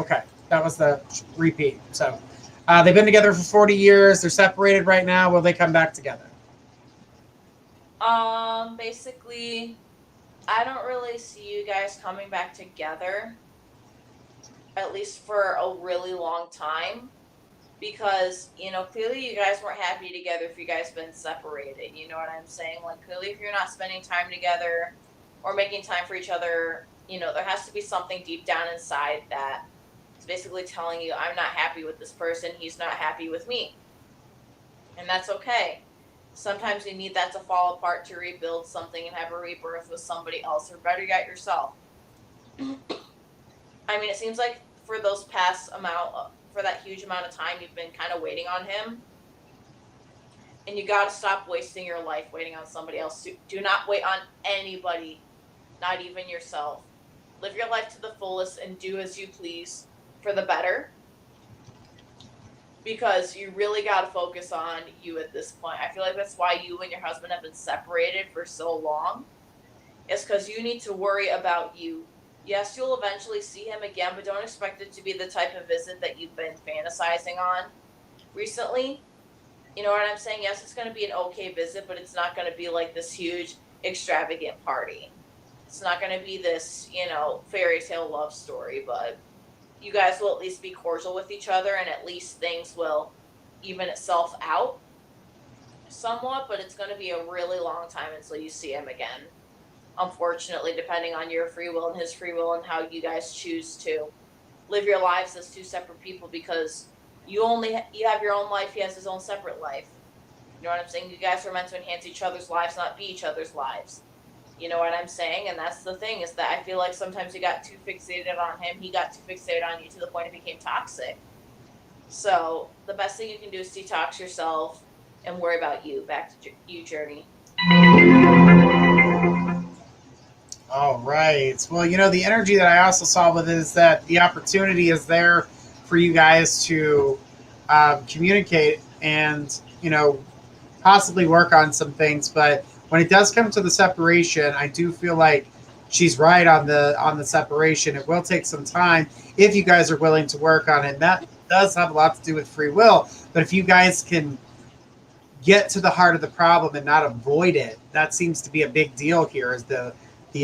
okay. That was the repeat. So they've been together for 40 years. They're separated right now. Will they come back together? Basically, I don't really see you guys coming back together, at least for a really long time, because, clearly you guys weren't happy together if you guys been separated. You know what I'm saying? Like, clearly if you're not spending time together or making time for each other, there has to be something deep down inside that is basically telling you, I'm not happy with this person, he's not happy with me. And that's okay. Sometimes you need that to fall apart to rebuild something and have a rebirth with somebody else, or better yet, yourself. I mean, it seems like for that huge amount of time, you've been kind of waiting on him. And you got to stop wasting your life waiting on somebody else. Do not wait on anybody, not even yourself. Live your life to the fullest and do as you please for the better. Because you really got to focus on you at this point. I feel like that's why you and your husband have been separated for so long. It's because you need to worry about you. Yes, you'll eventually see him again, but don't expect it to be the type of visit that you've been fantasizing on recently. You know what I'm saying? Yes, it's going to be an okay visit, but it's not going to be like this huge, extravagant party. It's not going to be this, fairy tale love story, but you guys will at least be cordial with each other, and at least things will even itself out somewhat, but it's going to be a really long time until you see him again. Unfortunately, depending on your free will and his free will and how you guys choose to live your lives as two separate people, because you have your own life, he has his own separate life. You know what I'm saying? You guys are meant to enhance each other's lives, not be each other's lives. You know what I'm saying? And that's the thing, is that I feel like sometimes you got too fixated on him, he got too fixated on you to the point it became toxic. So the best thing you can do is detox yourself and worry about you. Back to you, Journey. All right. Well, the energy that I also saw with it is that the opportunity is there for you guys to communicate and, possibly work on some things. But when it does come to the separation, I do feel like she's right on the separation. It will take some time if you guys are willing to work on it. And that does have a lot to do with free will. But if you guys can get to the heart of the problem and not avoid it, that seems to be a big deal here, is the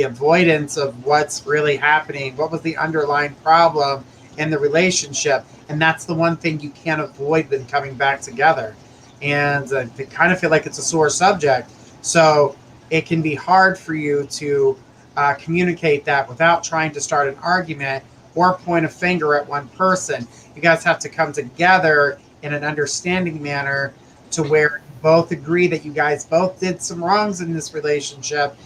avoidance of what's really happening. What was the underlying problem in the relationship? And that's the one thing you can't avoid when coming back together. And I kind of feel like it's a sore subject. So it can be hard for you to communicate that without trying to start an argument or point a finger at one person. You guys have to come together in an understanding manner to where you both agree that you guys both did some wrongs in this relationship.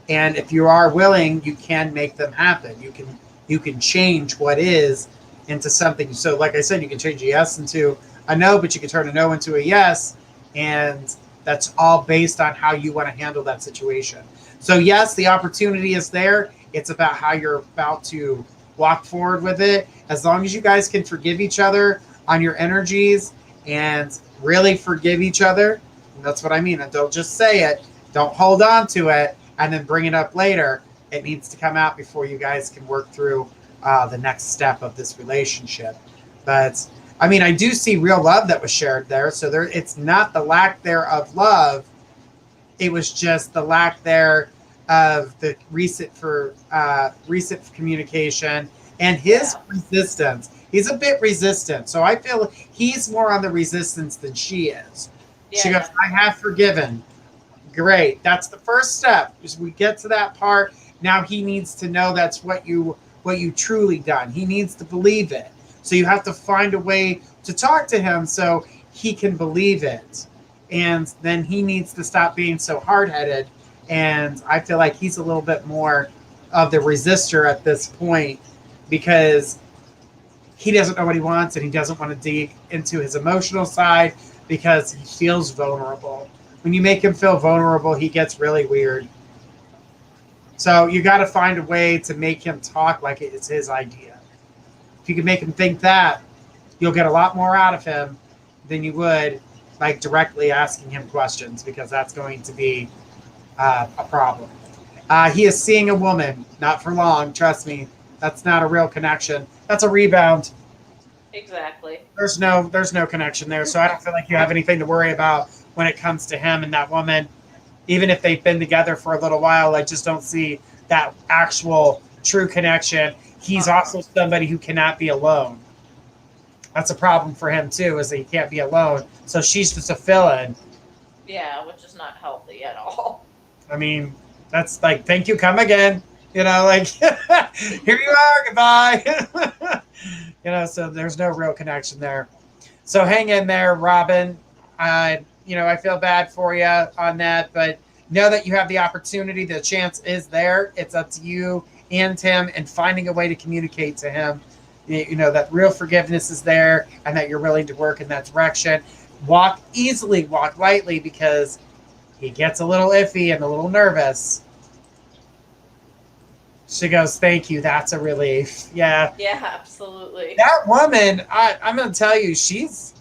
And if you are willing, you can make them happen. You can change what is into something. So like I said, you can change a yes into a no, but you can turn a no into a yes. And that's all based on how you want to handle that situation. So yes, the opportunity is there. It's about how you're about to walk forward with it. As long as you guys can forgive each other on your energies and really forgive each other, And that's what I mean. And don't just say it. Don't hold on to it and then bring it up later. It needs to come out before you guys can work through the next step of this relationship. But I mean, I do see real love that was shared there. So there, it's not the lack there of love. It was just the lack there of the recent communication and his resistance. He's a bit resistant. So I feel he's more on the resistance than she is. Yeah. She goes, I have forgiven. Great. That's the first step. As we get to that part, now he needs to know that's what you truly done. He needs to believe it. So you have to find a way to talk to him so he can believe it. And then he needs to stop being so hard-headed. And I feel like he's a little bit more of the resistor at this point because he doesn't know what he wants and he doesn't want to dig into his emotional side because he feels vulnerable. When you make him feel vulnerable, he gets really weird. So you got to find a way to make him talk like it's his idea. If you can make him think that, you'll get a lot more out of him than you would like directly asking him questions, because that's going to be a problem. He is seeing a woman, not for long. Trust me, that's not a real connection. That's a rebound. Exactly. There's no connection there. So I don't feel like you have anything to worry about when it comes to him and that woman. Even if they've been together for a little while, I just don't see that actual true connection. He's also somebody who cannot be alone. That's a problem for him too, is that he can't be alone. So she's just a fill-in. Yeah, which is not healthy at all. I mean, that's like, thank you, come again. You know, like, here you are, goodbye. You know, so there's no real connection there. So hang in there, Robin. I feel bad for you on that, but know that you have the opportunity. The chance is there. It's up to you and him and finding a way to communicate to him, that real forgiveness is there and that you're willing to work in that direction. Walk easily, walk lightly, because he gets a little iffy and a little nervous. She goes, thank you. That's a relief. Yeah. Yeah, absolutely. That woman, I'm going to tell you, she's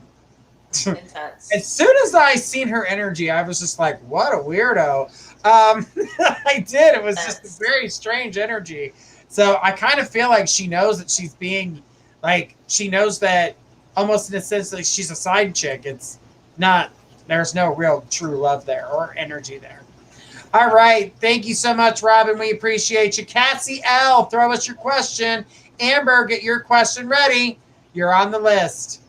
intense. As soon as I seen her energy, I was just like, what a weirdo. I did. It was just a very strange energy. So I kind of feel like she knows that she's being, like, she knows that almost in a sense that she's a side chick. It's not, there's no real true love there or energy there. All right. Thank you so much, Robin. We appreciate you. Cassie L., throw us your question. Amber, get your question ready. You're on the list.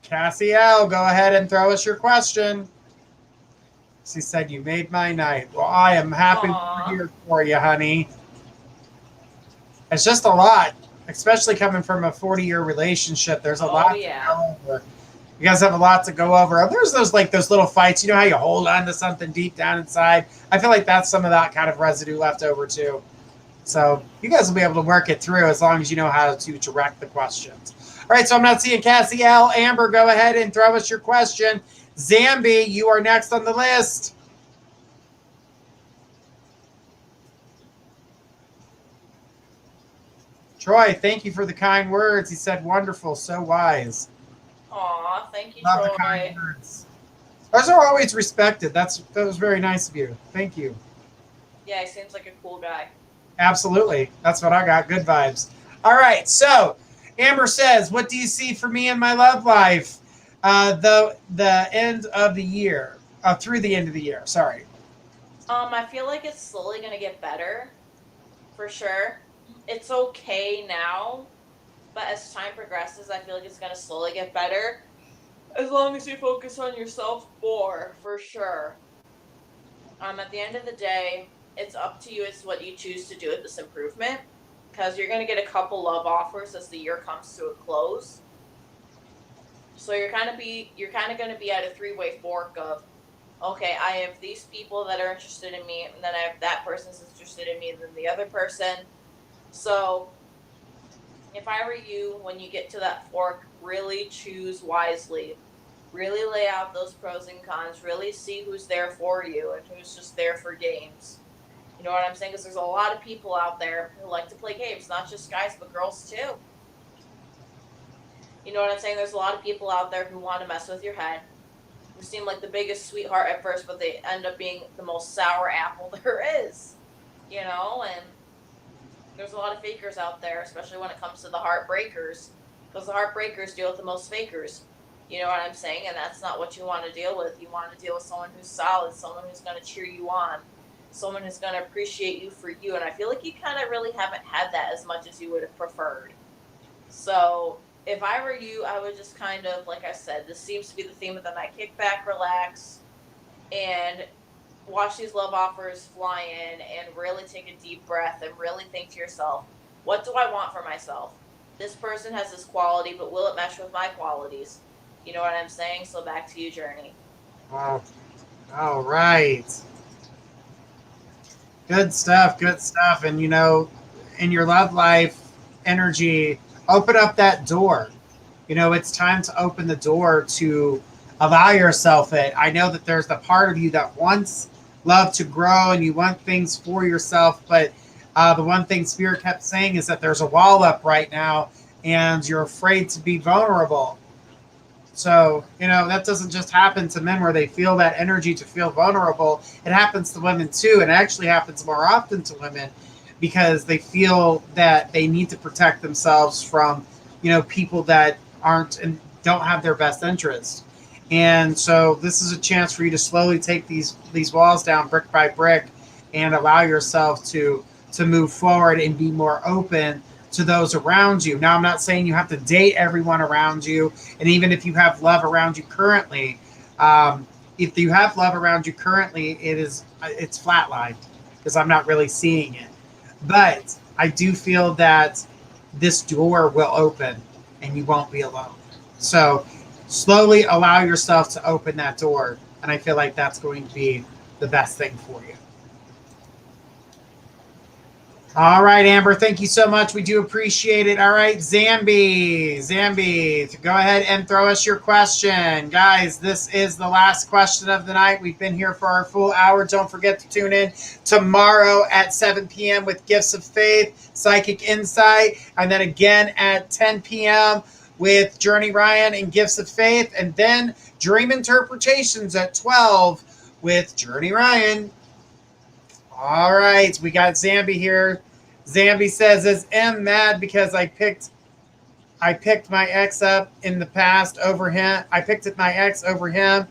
Cassie L., go ahead and throw us your question. She said, you made my night. Well, I am happy to hear for you, honey. It's just a lot, especially coming from a 40-year relationship. There's a lot to go over. You guys have a lot to go over. There's those little fights. You know how you hold on to something deep down inside? I feel like that's some of that kind of residue left over too. So you guys will be able to work it through as long as you know how to direct the questions. All right, so I'm not seeing Cassie L. Amber, go ahead and throw us your question. Zambi, you are next on the list. Troy, thank you for the kind words. He said, wonderful, so wise. Aw, thank you, Love Troy. the kind words. Those are always respected. That was very nice of you. Thank you. Yeah, he seems like a cool guy. Absolutely. That's what I got. Good vibes. All right, so Amber says, what do you see for me in my love life? The end of the year, through the end of the year. Sorry. I feel like it's slowly going to get better, for sure. It's okay now, but as time progresses, I feel like it's going to slowly get better. As long as you focus on yourself more, for sure. At the end of the day, it's up to you as what you choose to do with this improvement, because you're going to get a couple love offers as the year comes to a close. So you're kind of going to be at a three-way fork of, okay, I have these people that are interested in me, and then I have that person's interested in me, and then the other person. So if I were you, when you get to that fork, really choose wisely. Really lay out those pros and cons. Really see who's there for you and who's just there for games. You know what I'm saying? Because there's a lot of people out there who like to play games, not just guys, but girls too. You know what I'm saying? There's a lot of people out there who want to mess with your head, who seem like the biggest sweetheart at first, but they end up being the most sour apple there is. You know, and there's a lot of fakers out there, especially when it comes to the heartbreakers, because the heartbreakers deal with the most fakers. You know what I'm saying? And that's not what you want to deal with. You want to deal with someone who's solid, someone who's going to cheer you on, someone who's going to appreciate you for you. And I feel like you kind of really haven't had that as much as you would have preferred. So if I were you, I would just kind of, like I said, this seems to be the theme of the night. Kick back, relax, and watch these love offers fly in and really take a deep breath and really think to yourself, what do I want for myself? This person has this quality, but will it mesh with my qualities? You know what I'm saying? So back to you, Journey. Wow. All right. Good stuff. Good stuff. And, you know, in your love life energy, open up that door. You know, it's time to open the door to allow yourself it. I know that there's the part of you that wants love to grow and you want things for yourself, but the one thing Spirit kept saying is that there's a wall up right now and you're afraid to be vulnerable. So, you know, that doesn't just happen to men where they feel that energy to feel vulnerable. It happens to women too. And it actually happens more often to women because they feel that they need to protect themselves from, you know, people that aren't and don't have their best interest. And so this is a chance for you to slowly take these walls down brick by brick and allow yourself to move forward and be more open to those around you. Now, I'm not saying you have to date everyone around you. And even if you have love around you currently, if you have love around you currently, it's flatlined because I'm not really seeing it. But I do feel that this door will open and you won't be alone. So slowly allow yourself to open that door. And I feel like that's going to be the best thing for you. All right, Amber, thank you so much. We do appreciate it. All right, Zambi, go ahead and throw us your question. Guys, this is the last question of the night. We've been here for our full hour. Don't forget to tune in tomorrow at 7 p.m. with Gifts of Faith, Psychic Insight, and then again at 10 p.m. with Journey Ryan and Gifts of Faith, and then Dream Interpretations at 12 with Journey Ryan. All right, we got Zambi here. Zambi says, "Is M mad because I picked my ex up in the past over him? I picked my ex over him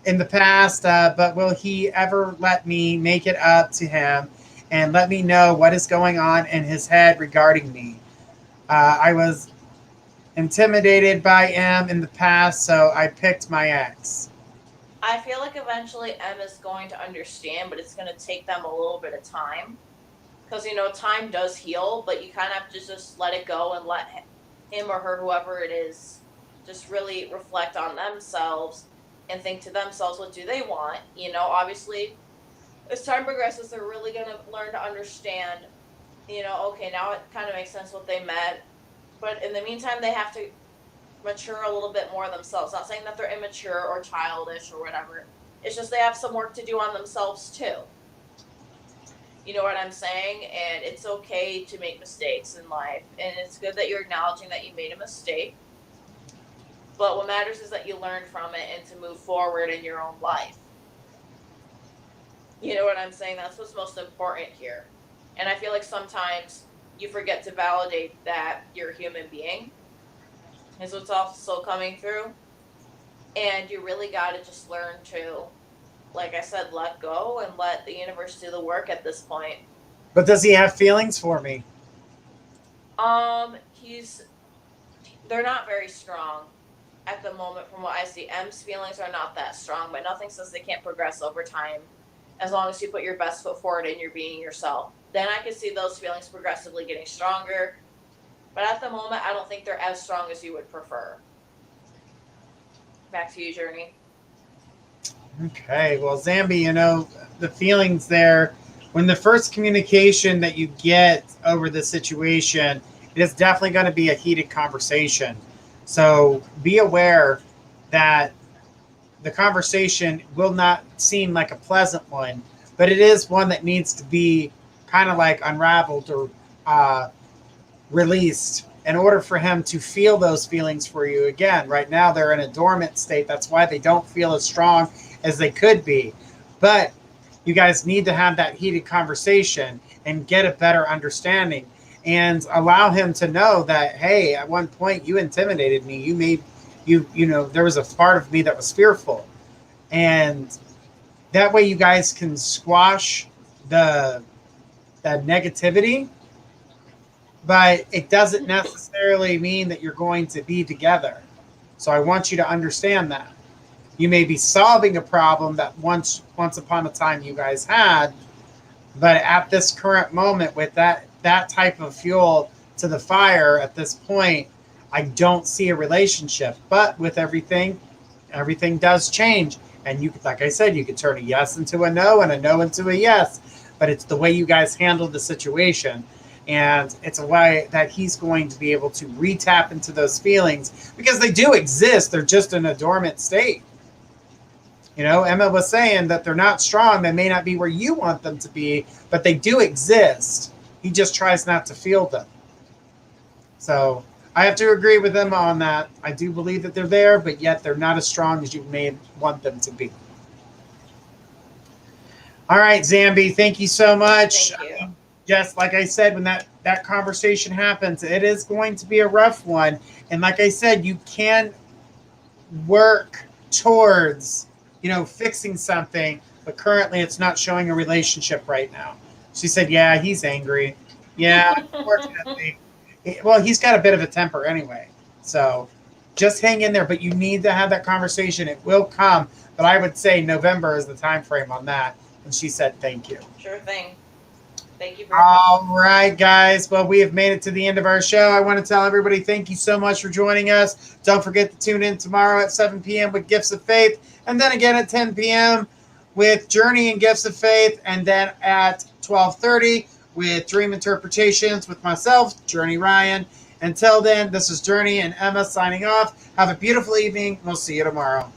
in the past, but will he ever let me make it up to him and let me know what is going on in his head regarding me? I was intimidated by M in the past, so I picked my ex." I feel like eventually M is going to understand, but it's going to take them a little bit of time. Because, you know, time does heal, but you kind of have to just let it go and let him or her, whoever it is, just really reflect on themselves and think to themselves, what do they want? You know, obviously, as time progresses, they're really going to learn to understand, you know, okay, now it kind of makes sense what they meant. But in the meantime, they have to mature a little bit more themselves. Not saying that they're immature or childish or whatever. It's just they have some work to do on themselves too. You know what I'm saying? And it's okay to make mistakes in life. And it's good that you're acknowledging that you made a mistake. But what matters is that you learn from it and to move forward in your own life. You know what I'm saying? That's what's most important here. And I feel like sometimes you forget to validate that you're a human being. Is what's also coming through. And you really got to just learn to, like I said, let go and let the universe do the work at this point. But does he have feelings for me? They're not very strong at the moment from what I see. M's feelings are not that strong, but nothing says they can't progress over time as long as you put your best foot forward and you're being yourself. Then I can see those feelings progressively getting stronger. But at the moment, I don't think they're as strong as you would prefer. Back to you, Journey. Okay, well, Zambi, you know, the feelings there, when the first communication that you get over the situation, it is definitely going to be a heated conversation. So be aware that the conversation will not seem like a pleasant one, but it is one that needs to be kind of like unraveled or released in order for him to feel those feelings for you again. Right now, they're in a dormant state. That's why they don't feel as strong as they could be. But you guys need to have that heated conversation and get a better understanding and allow him to know that, hey, at one point you intimidated me. You made, you know, there was a part of me that was fearful. And that way you guys can squash the negativity, but it doesn't necessarily mean that you're going to be together. So I want you to understand that. You may be solving a problem that once upon a time you guys had, but at this current moment with that type of fuel to the fire at this point, I don't see a relationship. But with everything does change. And you, like I said, you could turn a yes into a no and a no into a yes, but it's the way you guys handle the situation. And it's a way that he's going to be able to re-tap into those feelings because they do exist. They're just in a dormant state. You know, Emma was saying that they're not strong. They may not be where you want them to be, but they do exist. He just tries not to feel them. So I have to agree with them on that. I do believe that they're there, but yet they're not as strong as you may want them to be. All right, Zambi, thank you so much. Thank you. Just like I said, when that conversation happens, it is going to be a rough one. And like I said, you can work towards, you know, fixing something, but currently it's not showing a relationship right now. She said, yeah, he's angry. Yeah, unfortunately. Well, he's got a bit of a temper anyway. So just hang in there, but you need to have that conversation. It will come, but I would say November is the time frame on that. And she said, thank you. Sure thing. Thank you very much. All right, guys. Well, we have made it to the end of our show. I want to tell everybody thank you so much for joining us. Don't forget to tune in tomorrow at 7 p.m. with Gifts of Faith, and then again at 10 p.m. with Journey and Gifts of Faith, and then at 12:30 with Dream Interpretations with myself, Journey Ryan. Until then, this is Journey and Emma signing off. Have a beautiful evening. We'll see you tomorrow.